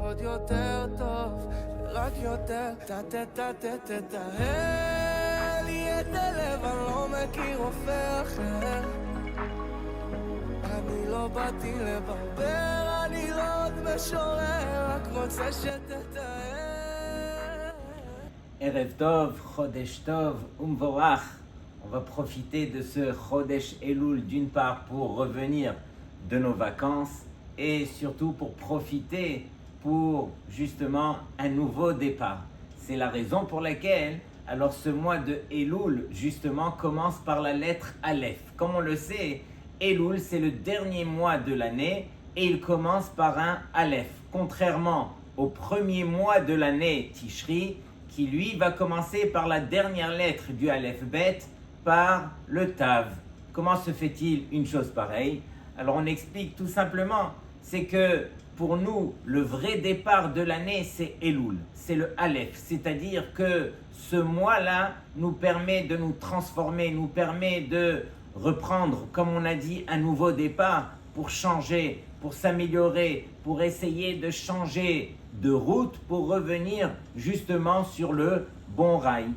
עוד יותר טוב, רק יותר תתאהל לי את הלב, אני לא מכיר רופא אחר. אני לא באתי לברבר, אני לא עוד משורר, רק רוצה שתתאהל. Erev Tov, Chodesh Tov, Umvorach. On va profiter de ce Chodesh Elul d'une part pour revenir de nos vacances et surtout pour profiter pour justement un nouveau départ. C'est la raison pour laquelle alors ce mois de Elul justement commence par la lettre Aleph. Comme on le sait, Elul c'est le dernier mois de l'année et il commence par un Aleph. Contrairement au premier mois de l'année Tishri, qui lui va commencer par la dernière lettre du Aleph Bet, par le Tav. Comment se fait-il une chose pareille? Alors on explique tout simplement, c'est que pour nous, le vrai départ de l'année, c'est Elul, c'est le Aleph. C'est-à-dire que ce mois-là nous permet de nous transformer, nous permet de reprendre, comme on a dit, un nouveau départ pour changer, pour s'améliorer, pour essayer de changer de route, pour revenir justement sur le bon rail.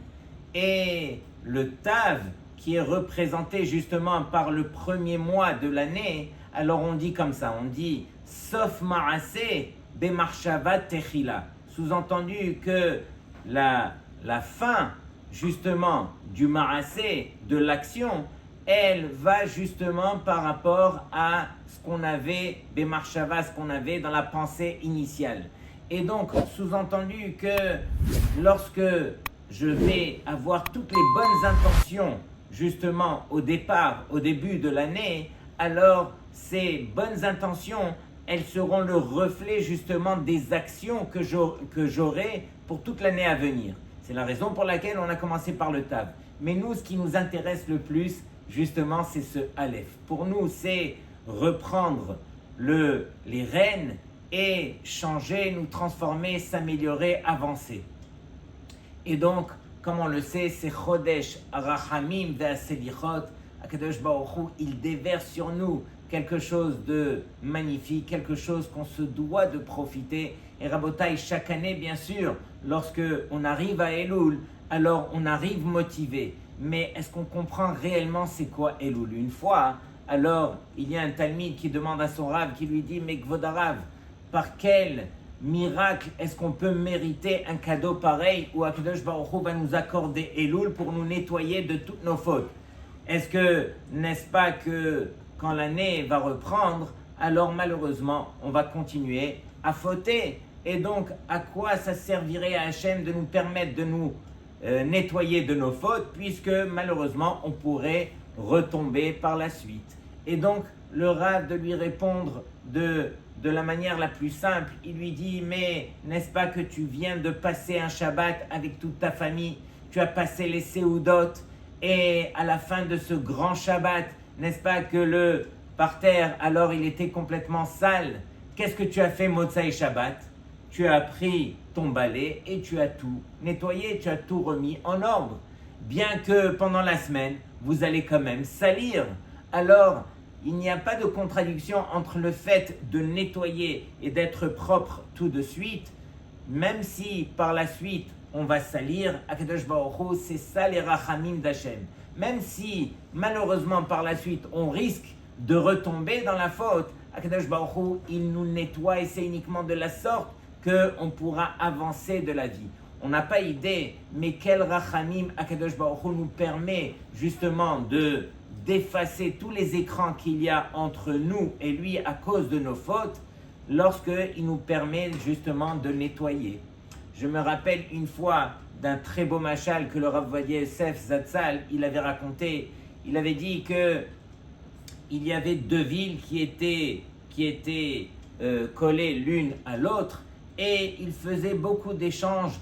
Et le Tav, qui est représenté justement par le premier mois de l'année, alors on dit comme ça, on dit « Sof ma'aseh bemarshava techila ». Sous-entendu que la fin justement du ma'aseh, de l'action, elle va justement par rapport à ce qu'on avait, bemarshava, ce qu'on avait dans la pensée initiale. Et donc, sous-entendu que lorsque je vais avoir toutes les bonnes intentions, justement, au départ, au début de l'année, alors ces bonnes intentions, elles seront le reflet, justement, des actions que j'aurai pour toute l'année à venir. C'est la raison pour laquelle on a commencé par le Tav. Mais nous, ce qui nous intéresse le plus, justement, c'est ce Aleph. Pour nous, c'est reprendre les rênes et changer, nous transformer, s'améliorer, avancer. Et donc, comme on le sait, c'est Chodesh Arachamim ve'aselichot. Akadosh Baruch Hu, il déverse sur nous quelque chose de magnifique, quelque chose qu'on se doit de profiter. Et Rabotai, chaque année, bien sûr, lorsque on arrive à Elul, alors on arrive motivé. Mais est-ce qu'on comprend réellement c'est quoi Elul? Une fois, alors il y a un Talmide qui demande à son Rav, qui lui dit « Mais Kvodarav, par quel miracle est-ce qu'on peut mériter un cadeau pareil où Akadosh Baruch Hu va nous accorder Elul pour nous nettoyer de toutes nos fautes? Est-ce que, n'est-ce pas que quand l'année va reprendre, alors malheureusement, on va continuer à fauter? Et donc, à quoi ça servirait à Hachem de nous permettre de nous nettoyer de nos fautes, puisque malheureusement, on pourrait retomber par la suite? Et donc, le Rav de lui répondre de la manière la plus simple, il lui dit « Mais n'est-ce pas que tu viens de passer un Shabbat avec toute ta famille? Tu as passé les Seudot et à la fin de ce grand Shabbat, n'est-ce pas que le parterre, alors il était complètement sale? Qu'est-ce que tu as fait Motsai Shabbat? Tu as pris ton balai et tu as tout nettoyé, tu as tout remis en ordre. Bien que pendant la semaine, vous allez quand même salir. Alors, il n'y a pas de contradiction entre le fait de nettoyer et d'être propre tout de suite, même si par la suite on va salir. Akadosh Baruch Hu, c'est ça les rachamim d'Hachem. Même si malheureusement par la suite on risque de retomber dans la faute, Akadosh Baruch Hu, il nous nettoie et c'est uniquement de la sorte qu'on pourra avancer de la vie. On n'a pas idée, mais quel rachamim Akadosh Baruch Hu nous permet justement d'effacer tous les écrans qu'il y a entre nous et lui à cause de nos fautes, lorsqu'il nous permet justement de nettoyer. Je me rappelle une fois d'un très beau machal que le Rav Ovadia Yosef Zatzal, il avait raconté. Il avait dit que il y avait deux villes qui étaient collées l'une à l'autre et il faisait beaucoup d'échanges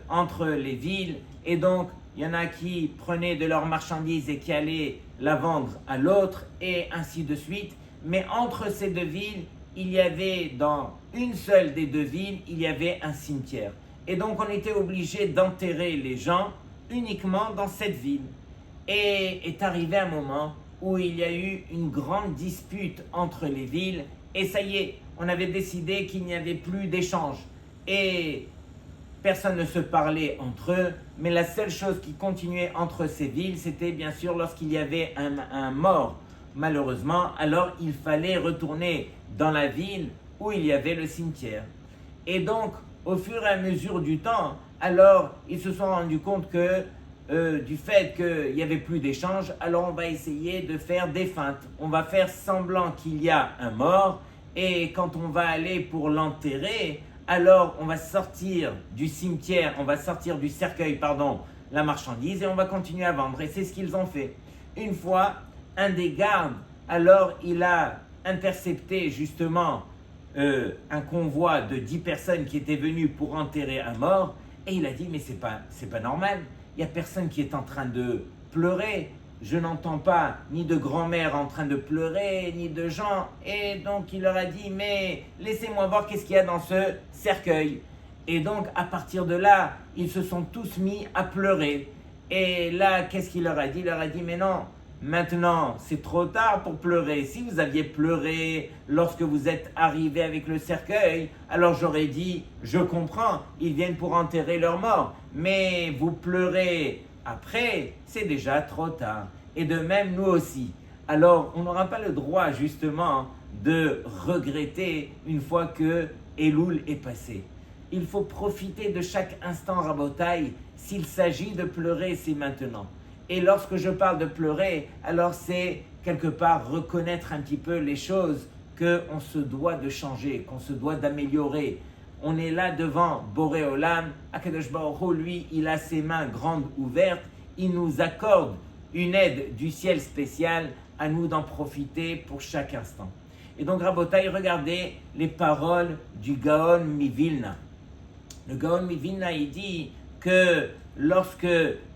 entre les villes, et donc il y en a qui prenaient de leurs marchandises et qui allaient la vendre à l'autre, et ainsi de suite. Mais entre ces deux villes, il y avait dans une seule des deux villes, il y avait un cimetière. Et donc on était obligé d'enterrer les gens uniquement dans cette ville. Et est arrivé un moment où il y a eu une grande dispute entre les villes, et ça y est, on avait décidé qu'il n'y avait plus d'échange. Et personne ne se parlait entre eux, mais la seule chose qui continuait entre ces villes, c'était bien sûr lorsqu'il y avait un mort, malheureusement, alors il fallait retourner dans la ville où il y avait le cimetière. Et donc, au fur et à mesure du temps, alors ils se sont rendus compte que du fait qu'il n'y avait plus d'échange, alors on va essayer de faire des feintes. On va faire semblant qu'il y a un mort, et quand on va aller pour l'enterrer, alors on va sortir du cimetière, on va sortir du cercueil, pardon, la marchandise, et on va continuer à vendre. Et c'est ce qu'ils ont fait. Une fois, un des gardes, alors il a intercepté justement un convoi de 10 personnes qui étaient venues pour enterrer un mort, et il a dit, mais c'est pas normal, il n'y a personne qui est en train de pleurer, je n'entends pas ni de grand-mère en train de pleurer, ni de gens, et donc il leur a dit, mais laissez-moi voir qu'est-ce qu'il y a dans ce cercueil. Et donc à partir de là, ils se sont tous mis à pleurer, et là, qu'est-ce qu'il leur a dit? Il leur a dit, mais non, maintenant, c'est trop tard pour pleurer. Si vous aviez pleuré lorsque vous êtes arrivé avec le cercueil, alors j'aurais dit, je comprends, ils viennent pour enterrer leur mort. Mais vous pleurez après, c'est déjà trop tard. Et de même, nous aussi. Alors, on n'aura pas le droit, justement, de regretter une fois que Elul est passé. Il faut profiter de chaque instant, Rabotai. S'il s'agit de pleurer, c'est maintenant. Et lorsque je parle de pleurer, alors c'est quelque part reconnaître un petit peu les choses qu'on se doit de changer, qu'on se doit d'améliorer. On est là devant Boré Olam, Akadosh Baruch Hu, lui, il a ses mains grandes ouvertes, il nous accorde une aide du ciel spécial, à nous d'en profiter pour chaque instant. Et donc Rabotai, regardez les paroles du Gaon Mivilna. Le Gaon Mivilna, il dit que lorsque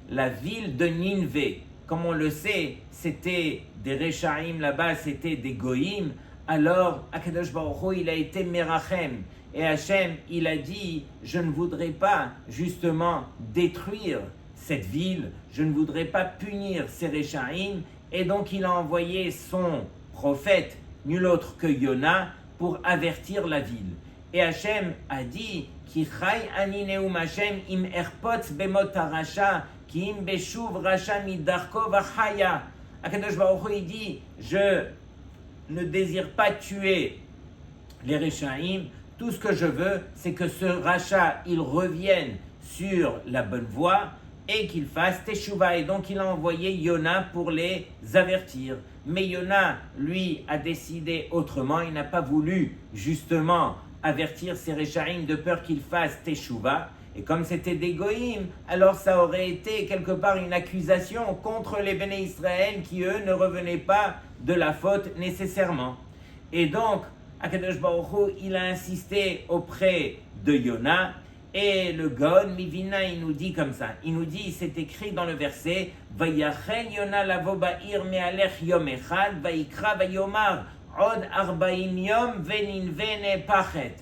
la ville de Ninvé, comme on le sait, c'était des Rechaim là-bas, c'était des Goïm. Alors, Akadosh Baruch Hu, il a été Merachem. Et Hachem, il a dit, je ne voudrais pas justement détruire cette ville, je ne voudrais pas punir ces Rechaim. Et donc, il a envoyé son prophète, nul autre que Yona, pour avertir la ville. Et Hachem a dit, Ki chai ani neum Hachem im erpotz bemot harasha, ki im beshuv rasha midarko vachaya. Akadosh Baruch Hu, il dit, je ne désire pas tuer les Rechaim. Tout ce que je veux, c'est que ce rachat, il revienne sur la bonne voie et qu'il fasse teshuva. Et donc, il a envoyé Yona pour les avertir. Mais Yona, lui, a décidé autrement. Il n'a pas voulu, justement, avertir ces Rechaim de peur qu'ils fassent teshuva. Et comme c'était des goïm, alors ça aurait été quelque part une accusation contre les Béné Israël qui, eux, ne revenaient pas de la faute nécessairement. Et donc, Akadosh Baruch Hu, il a insisté auprès de Yona, et le Gaon Mivina, il nous dit comme ça, il nous dit, c'est écrit dans le verset, Vayachen Yona lavo ba'ir me'alech yom echad, vayikra vayomar, od arba'im yom veninve pachet.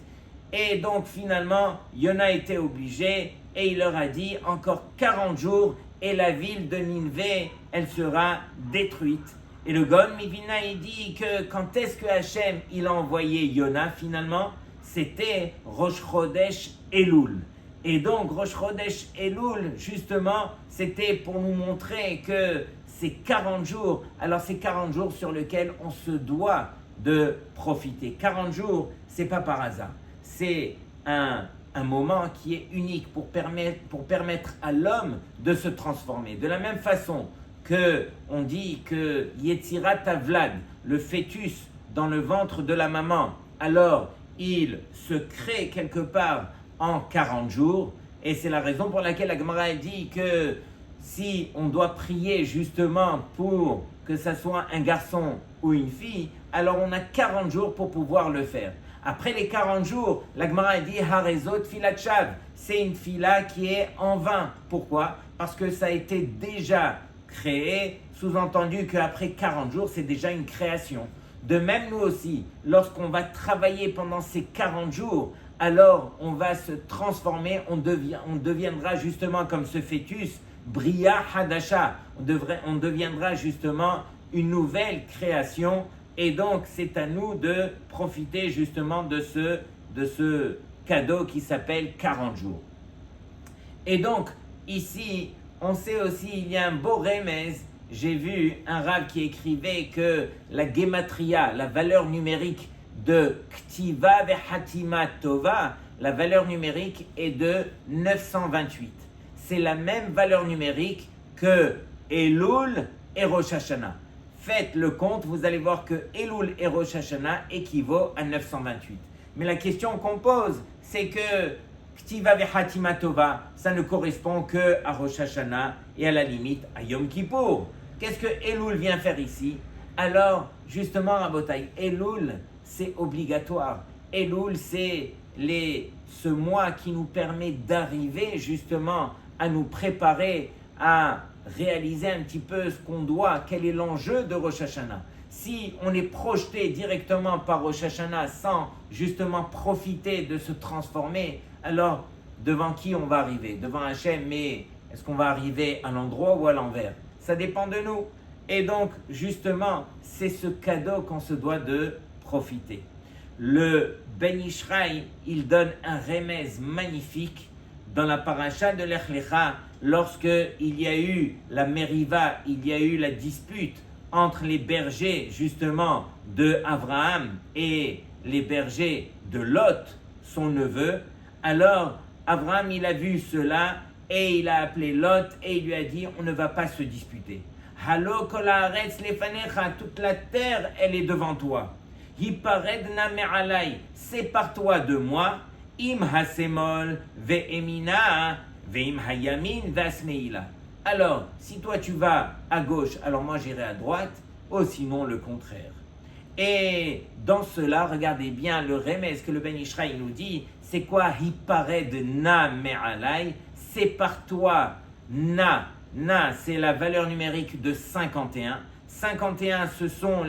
Et donc finalement, Yona était obligé, et il leur a dit, encore 40 jours, et la ville de Ninvé, elle sera détruite. Et le Gaon Mivina, il dit que quand est-ce que Hachem, il a envoyé Yona finalement? C'était Rosh Chodesh Elul. Et donc Rosh Chodesh Elul, justement, c'était pour nous montrer que ces 40 jours, alors c'est 40 jours sur lesquels on se doit de profiter. 40 jours, c'est pas par hasard. C'est un moment qui est unique pour permettre à l'homme de se transformer. De la même façon que on dit que Yetzirat Havlad, le fœtus dans le ventre de la maman, alors il se crée quelque part en 40 jours, et c'est la raison pour laquelle la Gemara dit que si on doit prier justement pour que ça soit un garçon ou une fille, alors on a 40 jours pour pouvoir le faire. Après les 40 jours, la Gemara dit Harezot Filat Shav, c'est une fila qui est en vain. Pourquoi? Parce que ça a été déjà créé, sous-entendu qu'après 40 jours, c'est déjà une création. De même, nous aussi, lorsqu'on va travailler pendant ces 40 jours, alors on va se transformer, on deviendra justement comme ce fœtus, Bria Hadasha, on deviendra justement une nouvelle création Et donc, c'est à nous de profiter justement de ce cadeau qui s'appelle 40 jours. Et donc, ici, on sait aussi, il y a un beau remez. J'ai vu un rav qui écrivait que la gematria, la valeur numérique de Ktiva ve'Hatima Tova, la valeur numérique est de 928. C'est la même valeur numérique que Elul et Rosh Hashanah. Faites le compte, vous allez voir que Elul et Rosh Hashanah équivaut à 928. Mais la question qu'on pose, c'est que Ktiva ve'Hatima Tova, ça ne correspond que à Rosh Hashanah et à la limite à Yom Kippour. Qu'est-ce que Elul vient faire ici? Alors, justement, Rabotai, Elul, c'est obligatoire. Elul, c'est ce mois qui nous permet d'arriver justement à nous préparer à réaliser un petit peu ce qu'on doit, quel est l'enjeu de Rosh Hashanah. Si on est projeté directement par Rosh Hashanah sans justement profiter de se transformer, alors devant qui on va arriver? Devant Hachem, mais est-ce qu'on va arriver à l'endroit ou à l'envers? Ça dépend de nous. Et donc, justement, c'est ce cadeau qu'on se doit de profiter. Le Ben Ishraï, il donne un remez magnifique dans la paracha de Lech Lecha, lorsque il y a eu la mériva, il y a eu la dispute entre les bergers, justement, de Abraham et les bergers de Lot, son neveu. Alors, Abraham, il a vu cela et il a appelé Lot et il lui a dit, on ne va pas se disputer. Halo kol haaretz lefanecha, toute la terre, elle est devant toi. Hiparedna me'alai, sépare-toi de moi. Im hasemol ve'emina ve'im hayamin ve'asmeila. Alors, si toi tu vas à gauche, alors moi j'irai à droite, ou sinon le contraire. Et dans cela, regardez bien le remez que le Ben Ishraï nous dit, c'est quoi hiparedna me'alai, sépare-toi, na, c'est la valeur numérique de 51. 51, ce sont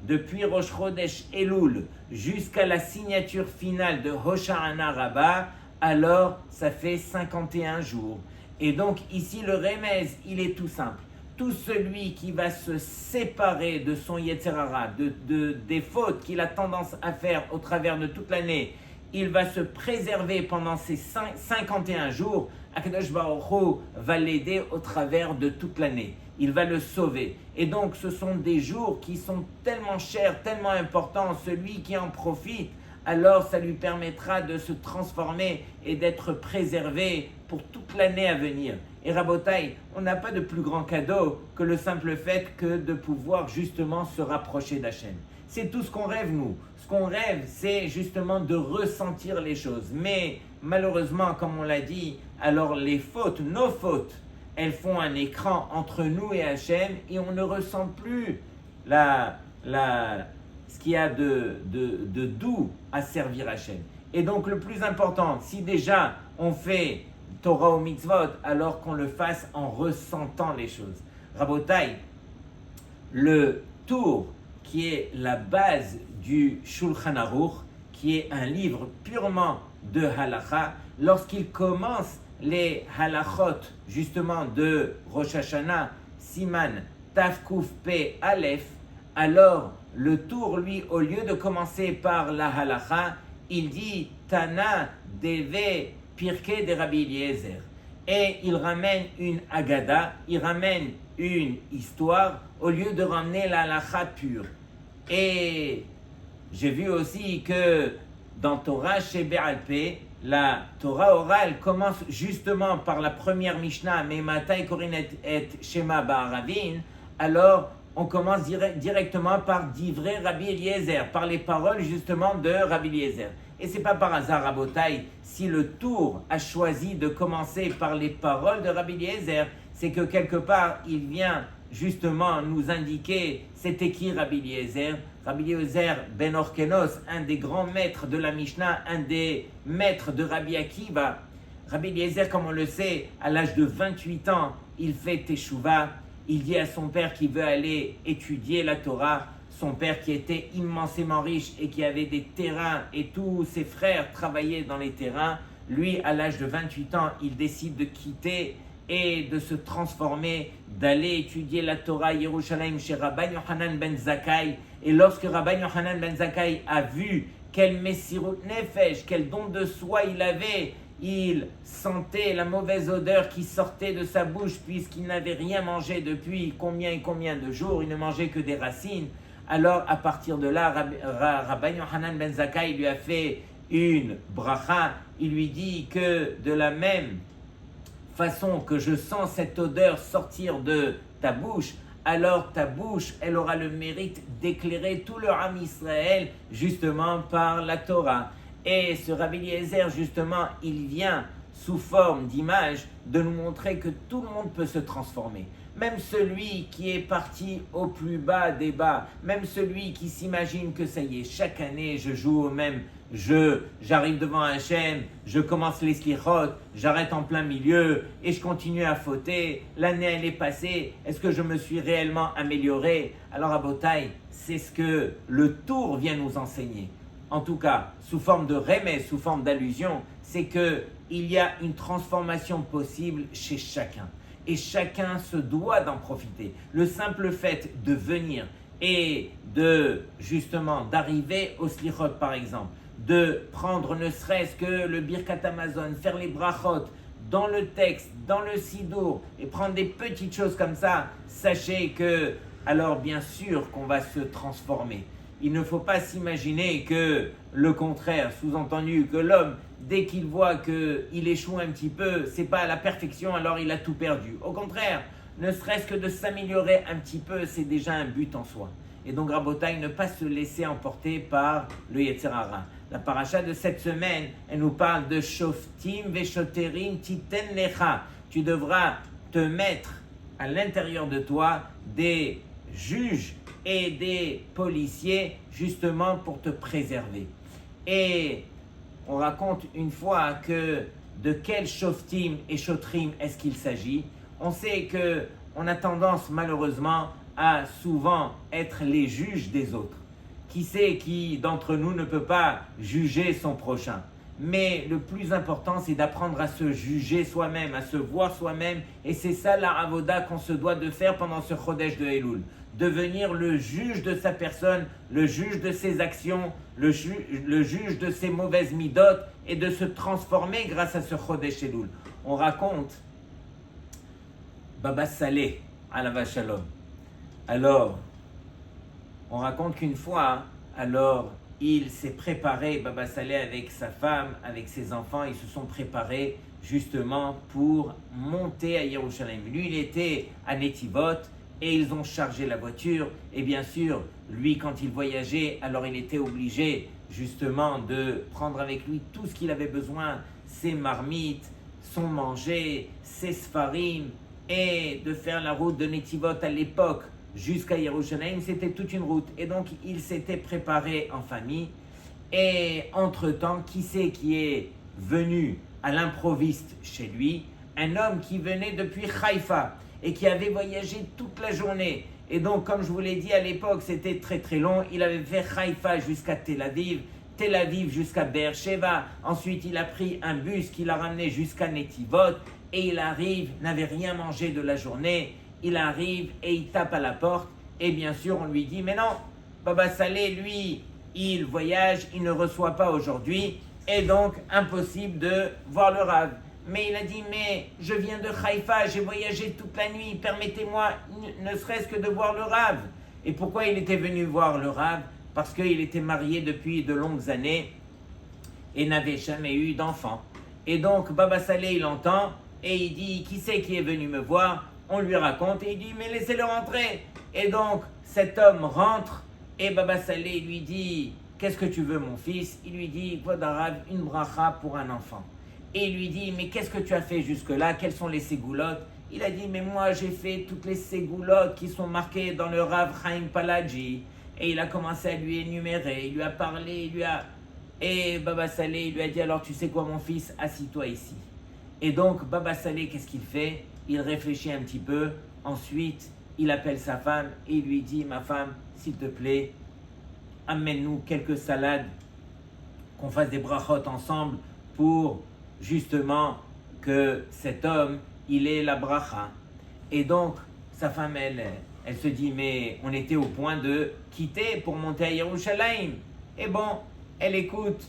depuis Rosh Chodesh Elul jusqu'à la signature finale de Hosha'ana Rabbah, alors ça fait 51 jours. Et donc ici le remez, il est tout simple. Tout celui qui va se séparer de son Yetzer Hara, des fautes qu'il a tendance à faire au travers de toute l'année, il va se préserver pendant ces 51 jours. Akadosh Baruch Hu va l'aider au travers de toute l'année. Il va le sauver. Et donc, ce sont des jours qui sont tellement chers, tellement importants. Celui qui en profite, alors ça lui permettra de se transformer et d'être préservé pour toute l'année à venir. Et Rabotai, on n'a pas de plus grand cadeau que le simple fait que de pouvoir justement se rapprocher d'Hachem. C'est tout ce qu'on rêve, nous. Ce qu'on rêve, c'est justement de ressentir les choses. Mais malheureusement, comme on l'a dit, alors les fautes, nos fautes, elles font un écran entre nous et Hachem et on ne ressent plus ce qu'il y a de doux à servir Hachem. Et donc le plus important, si déjà on fait Torah ou Mitzvot, alors qu'on le fasse en ressentant les choses. Rabotai, le tour qui est la base du Shulchan Aruch, qui est un livre purement de halakha, lorsqu'il commence les halachot justement de Rosh Hashanah, Siman, Tafkuf Pe Aleph, alors le tour, lui, au lieu de commencer par la halakha, il dit Tana Deve Pirkei de Rabbi Eliezer. Et il ramène une agada, il ramène une histoire au lieu de ramener la halakha pure. Et j'ai vu aussi que dans Torah chez Be'alpé, la Torah orale commence justement par la première Mishnah, mais Matai Korin et Shema Ba'aravin, alors on commence directement par Divrei Rabbi Eliezer, par les paroles justement de Rabbi Eliezer. Et c'est pas par hasard, Rabotai, si le tour a choisi de commencer par les paroles de Rabbi Eliezer, c'est que quelque part il vient justement nous indiquer c'était qui Rabbi Eliezer. Rabbi Eliezer ben Orkenos, un des grands maîtres de la Mishnah, un des maîtres de Rabbi Akiva. Rabbi Eliezer, comme on le sait, à l'âge de 28 ans, il fait Teshuvah. Il dit à son père qu'il veut aller étudier la Torah. Son père qui était immensément riche et qui avait des terrains et tous ses frères travaillaient dans les terrains. Lui, à l'âge de 28 ans, il décide de quitter et de se transformer, d'aller étudier la Torah à Yerushalayim chez Rabban Yochanan ben Zakkai. Et lorsque Rabbi Yochanan ben Zakkai a vu quel Messirut Nefesh, quel don de soi il avait, il sentait la mauvaise odeur qui sortait de sa bouche puisqu'il n'avait rien mangé depuis combien et combien de jours, il ne mangeait que des racines. Alors à partir de là, Rabbi Yochanan ben Zakkai lui a fait une bracha, il lui dit que de la même façon que je sens cette odeur sortir de ta bouche, alors ta bouche, elle aura le mérite d'éclairer tout le Ham Israël, justement par la Torah. Et ce Rabbi Eliezer, justement, il vient sous forme d'image de nous montrer que tout le monde peut se transformer. Même celui qui est parti au plus bas des bas, même celui qui s'imagine que ça y est, chaque année je joue au même jeu, j'arrive devant Hachem, je commence les slichot, j'arrête en plein milieu et je continue à fauter, l'année elle est passée, est-ce que je me suis réellement amélioré? Alors à Botaï, c'est ce que le tour vient nous enseigner. En tout cas, sous forme de remède, sous forme d'allusion, c'est qu'il y a une transformation possible chez chacun. Et chacun se doit d'en profiter. Le simple fait de venir et justement d'arriver au slichot par exemple, de prendre ne serait-ce que le Birkat Hamazon, faire les brachot dans le texte, dans le sidour et prendre des petites choses comme ça, sachez que alors bien sûr qu'on va se transformer. Il ne faut pas s'imaginer que le contraire, sous-entendu que l'homme, dès qu'il voit qu'il échoue un petit peu, c'est pas à la perfection, alors il a tout perdu. Au contraire, ne serait-ce que de s'améliorer un petit peu, c'est déjà un but en soi. Et donc, Rabotai, ne pas se laisser emporter par le Yetzer Hara. La paracha de cette semaine, elle nous parle de Shoftim Veshoterim Titen Lecha. Tu devras te mettre à l'intérieur de toi des juges et des policiers justement pour te préserver. Et on raconte une fois que de quel shoftim et shotrim est-ce qu'il s'agit. On sait que on a tendance malheureusement à souvent être les juges des autres. Qui sait qui d'entre nous ne peut pas juger son prochain? Mais le plus important, c'est d'apprendre à se juger soi-même, à se voir soi-même. Et c'est ça la avoda qu'on se doit de faire pendant ce Chodesh de Elul. Devenir le juge de sa personne, le juge de ses actions, le juge de ses mauvaises midotes et de se transformer grâce à ce Chodesh Elul. On raconte Baba Saleh, Alav Shalom. Alors, on raconte qu'une fois, alors il s'est préparé, Baba Saleh avec sa femme, avec ses enfants, ils se sont préparés justement pour monter à Yerushalayim. Lui, il était à Netivot et ils ont chargé la voiture. Et bien sûr, lui, quand il voyageait, alors il était obligé justement de prendre avec lui tout ce qu'il avait besoin, ses marmites, son manger, ses sfarim, et de faire la route de Netivot à l'époque jusqu'à Yerushalayim, c'était toute une route. Et donc, il s'était préparé en famille. Et entre-temps, qui c'est qui est venu à l'improviste chez lui? Un homme qui venait depuis Haïfa et qui avait voyagé toute la journée. Et donc, comme je vous l'ai dit à l'époque, c'était très très long. Il avait fait Haïfa jusqu'à Tel Aviv jusqu'à Beersheba. Ensuite, il a pris un bus qui l'a ramené jusqu'à Netivot. Et il arrive, n'avait rien mangé de la journée. Il arrive et il tape à la porte. Et bien sûr, on lui dit, mais non, Baba Saleh, lui, il voyage, il ne reçoit pas aujourd'hui. Et donc, impossible de voir le Rav. Mais il a dit, mais je viens de Haïfa, j'ai voyagé toute la nuit, permettez-moi ne serait-ce que de voir le Rav. Et pourquoi il était venu voir le Rav? Parce qu'il était marié depuis de longues années et n'avait jamais eu d'enfant. Et donc, Baba Saleh, il entend et il dit, qui c'est qui est venu me voir? On lui raconte et il dit, mais laissez-le rentrer. Et donc, cet homme rentre et Baba Saleh lui dit, qu'est-ce que tu veux mon fils? Il lui dit, Vodarav, une bracha pour un enfant. Et il lui dit, mais qu'est-ce que tu as fait jusque-là? Quelles sont les ségoulottes? Il a dit, mais moi j'ai fait toutes les ségoulottes qui sont marquées dans le Rav Chaim Palaji. Et il a commencé à lui énumérer, il lui a parlé, Et Baba Saleh lui a dit, alors tu sais quoi mon fils, assis-toi ici. Et donc Baba Saleh, qu'est-ce qu'il fait? Il réfléchit un petit peu, ensuite il appelle sa femme et il lui dit, ma femme, s'il te plaît, amène-nous quelques salades, qu'on fasse des brachot ensemble pour justement que cet homme, il ait la bracha. Et donc, sa femme, elle elle se dit, mais on était au point de quitter pour monter à Yerushalayim. Et bon, elle écoute,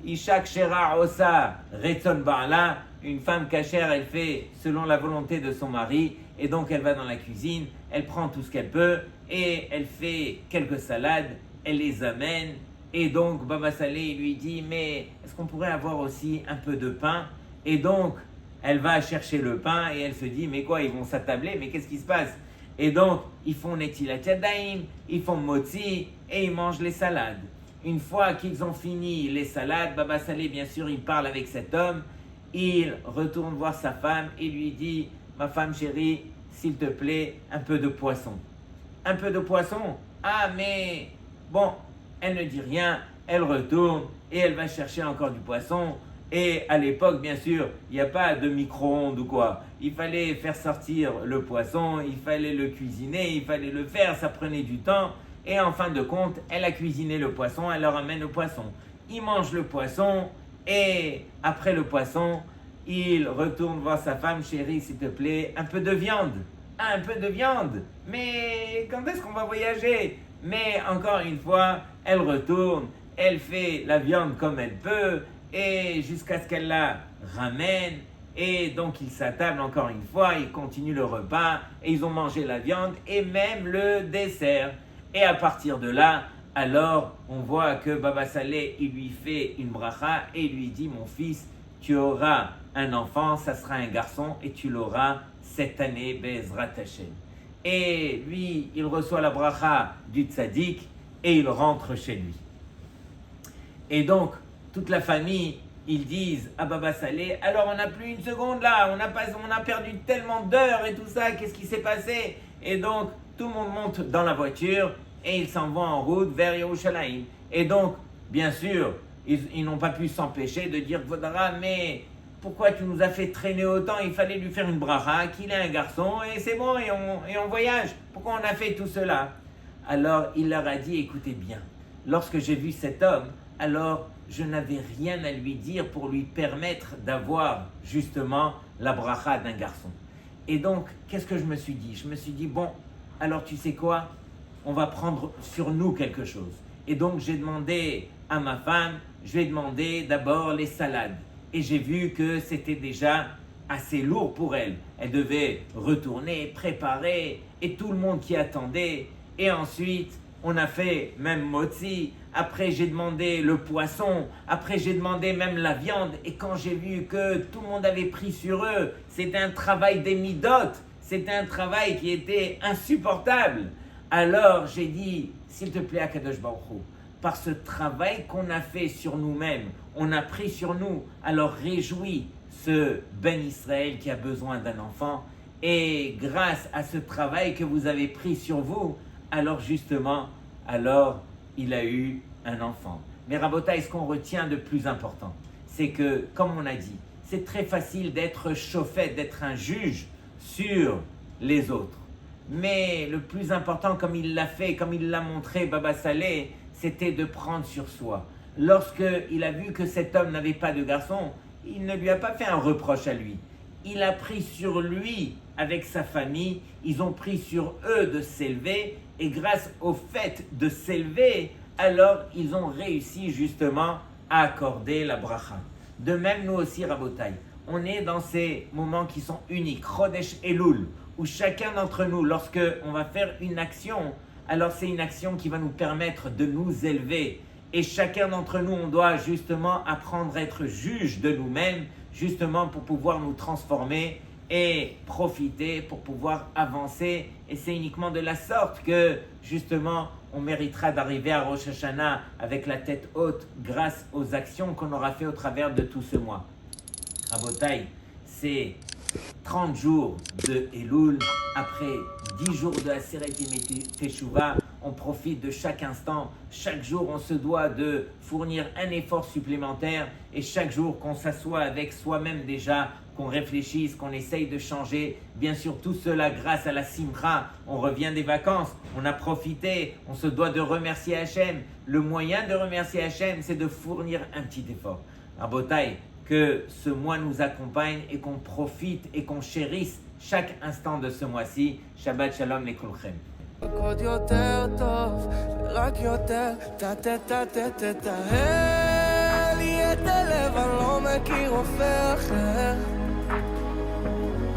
Ishak Shera Osa Retzon Ba'ala, une femme cachère, elle fait selon la volonté de son mari, et donc elle va dans la cuisine, elle prend tout ce qu'elle peut, et elle fait quelques salades, elle les amène, et donc Baba Salé lui dit, mais est-ce qu'on pourrait avoir aussi un peu de pain? Et donc, elle va chercher le pain, et elle se dit, mais quoi, ils vont s'attabler, mais qu'est-ce qui se passe? Et donc, ils font Netilat Yadayim, ils font Motzi, et ils mangent les salades. Une fois qu'ils ont fini les salades, Baba Salé, bien sûr, il parle avec cet homme, il retourne voir sa femme et lui dit, ma femme chérie, s'il te plaît, un peu de poisson. Un peu de poisson? Ah, mais bon, elle ne dit rien, elle retourne et elle va chercher encore du poisson. Et à l'époque, bien sûr, il n'y a pas de micro-ondes ou quoi. Il fallait faire sortir le poisson, il fallait le cuisiner, il fallait le faire, ça prenait du temps. Et en fin de compte, elle a cuisiné le poisson, elle leur amène le poisson. Ils mangent le poisson et après le poisson, il retourne voir sa femme, chérie, s'il te plaît, un peu de viande. Ah, un peu de viande. Mais quand est-ce qu'on va voyager? Mais encore une fois, elle retourne, elle fait la viande comme elle peut et jusqu'à ce qu'elle la ramène. Et donc ils s'attablent encore une fois, ils continuent le repas et ils ont mangé la viande et même le dessert. Et à partir de là, alors on voit que Baba Salé, il lui fait une bracha et il lui dit, mon fils, tu auras un enfant, ça sera un garçon et tu l'auras cette année, Be'ezrat Hashem. Et lui, il reçoit la bracha du tzaddik et il rentre chez lui. Et donc, toute la famille, ils disent à Baba Salé, alors on n'a plus une seconde là, on a perdu tellement d'heures et tout ça, qu'est-ce qui s'est passé? Et donc, tout le monde monte dans la voiture et ils s'en vont en route vers Yerushalayim. Et donc, bien sûr, ils n'ont pas pu s'empêcher de dire, Vodara, mais pourquoi tu nous as fait traîner autant? Il fallait lui faire une bracha, qu'il est un garçon, et c'est bon, et on voyage. Pourquoi on a fait tout cela? Alors, il leur a dit, écoutez bien, lorsque j'ai vu cet homme, alors je n'avais rien à lui dire pour lui permettre d'avoir justement la bracha d'un garçon. Et donc, qu'est-ce que je me suis dit? Je me suis dit, bon, alors tu sais quoi? On va prendre sur nous quelque chose. Et donc, j'ai demandé à ma femme, je lui ai demandé d'abord les salades. Et j'ai vu que c'était déjà assez lourd pour elle. Elle devait retourner, préparer, et tout le monde qui attendait. Et ensuite, on a fait même motzi. Après, j'ai demandé le poisson. Après, j'ai demandé même la viande. Et quand j'ai vu que tout le monde avait pris sur eux, c'était un travail des midotes. C'était un travail qui était insupportable. Alors, j'ai dit, s'il te plaît, Akadosh Baruch Hu, par ce travail qu'on a fait sur nous-mêmes, on a pris sur nous, alors réjouis ce Ben Israël qui a besoin d'un enfant. Et grâce à ce travail que vous avez pris sur vous, alors justement, alors il a eu un enfant. Mais Rabotai, ce qu'on retient de plus important, c'est que, comme on a dit, c'est très facile d'être chauffé, d'être un juge sur les autres. Mais le plus important, comme il l'a fait, comme il l'a montré, Baba Salé, c'était de prendre sur soi. Lorsqu'il a vu que cet homme n'avait pas de garçon, il ne lui a pas fait un reproche à lui. Il a pris sur lui, avec sa famille, ils ont pris sur eux de s'élever, et grâce au fait de s'élever, alors ils ont réussi justement à accorder la bracha. De même, nous aussi, Rabotai, on est dans ces moments qui sont uniques, Chodesh Elul, où chacun d'entre nous, lorsque on va faire une action, alors c'est une action qui va nous permettre de nous élever. Et chacun d'entre nous, on doit justement apprendre à être juge de nous-mêmes, justement pour pouvoir nous transformer et profiter, pour pouvoir avancer. Et c'est uniquement de la sorte que, justement, on méritera d'arriver à Rosh Hashanah avec la tête haute grâce aux actions qu'on aura fait au travers de tout ce mois. Rabotai, c'est 30 jours de Elul, après 10 jours de Aseret Yemei Teshuvah, on profite de chaque instant, chaque jour on se doit de fournir un effort supplémentaire et chaque jour qu'on s'assoit avec soi-même déjà, qu'on réfléchisse, qu'on essaye de changer, bien sûr tout cela grâce à la Simcha, on revient des vacances, on a profité, on se doit de remercier Hachem. Le moyen de remercier Hachem, c'est de fournir un petit effort. Rabotai, que ce mois nous accompagne et qu'on profite et qu'on chérisse chaque instant de ce mois-ci. Shabbat Shalom les Kulchem. רק עוד יותר טוב, רק יותר, תטהר לי את הלב, אני לא מכיר רופא אחר.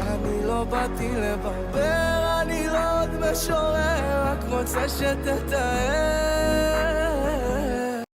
אני לא באתי לברבר, אני לא עוד משורר, רק רוצה שתתאר